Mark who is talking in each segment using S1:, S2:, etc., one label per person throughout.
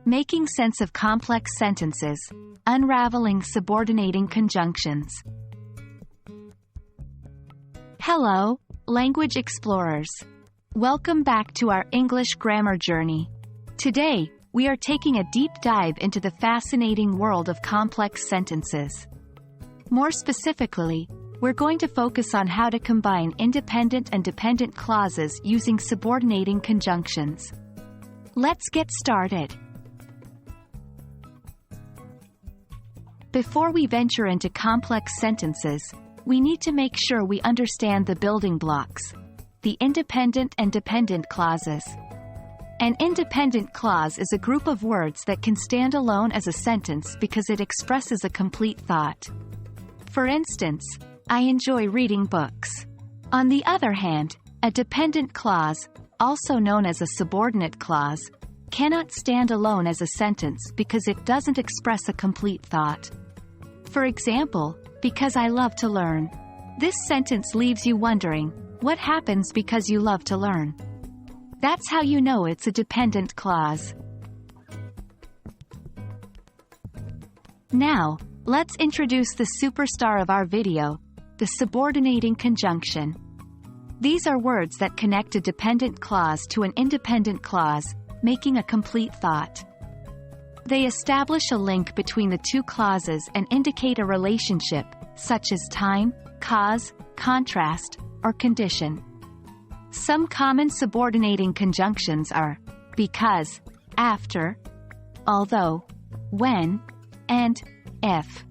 S1: Making sense of complex sentences. Unraveling subordinating conjunctions. Hello, language explorers. Welcome back to our English grammar journey. Today, we are taking a deep dive into the fascinating world of complex sentences. More specifically, we're going to focus on how to combine independent and dependent clauses using subordinating conjunctions. Let's get started. Before we venture into complex sentences, we need to make sure we understand the building blocks, the independent and dependent clauses. An independent clause is a group of words that can stand alone as a sentence because it expresses a complete thought. For instance, I enjoy reading books. On the other hand, a dependent clause, also known as a subordinate clause, cannot stand alone as a sentence because it doesn't express a complete thought. For example, because I love to learn. This sentence leaves you wondering, what happens because you love to learn? That's how you know it's a dependent clause. Now, let's introduce the superstar of our video, the subordinating conjunction. These are words that connect a dependent clause to an independent clause, making a complete thought. They establish a link between the two clauses and indicate a relationship, such as time, cause, contrast, or condition. Some common subordinating conjunctions are because, after, although, when, and if.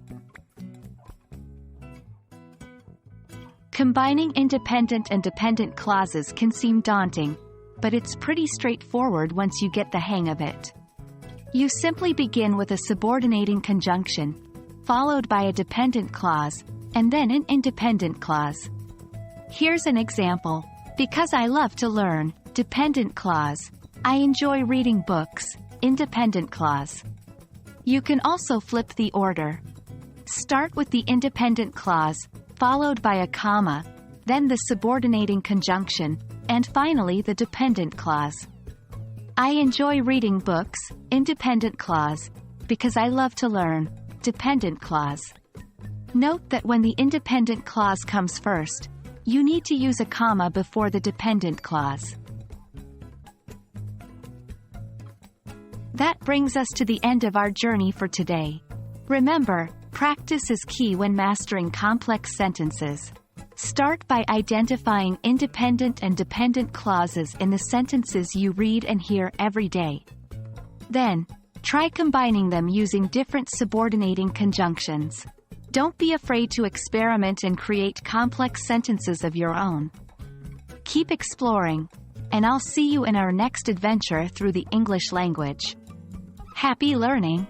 S1: Combining independent and dependent clauses can seem daunting, but it's pretty straightforward once you get the hang of it. You simply begin with a subordinating conjunction, followed by a dependent clause, and then an independent clause. Here's an example. Because I love to learn, dependent clause. I enjoy reading books, independent clause. You can also flip the order. Start with the independent clause, followed by a comma, then the subordinating conjunction, and finally the dependent clause. I enjoy reading books, independent clause, because I love to learn, dependent clause. Note that when the independent clause comes first, you need to use a comma before the dependent clause. That brings us to the end of our journey for today. Remember, practice is key when mastering complex sentences. Start by identifying independent and dependent clauses in the sentences you read and hear every day. Then, try combining them using different subordinating conjunctions. Don't be afraid to experiment and create complex sentences of your own. Keep exploring, and I'll see you in our next adventure through the English language. Happy learning!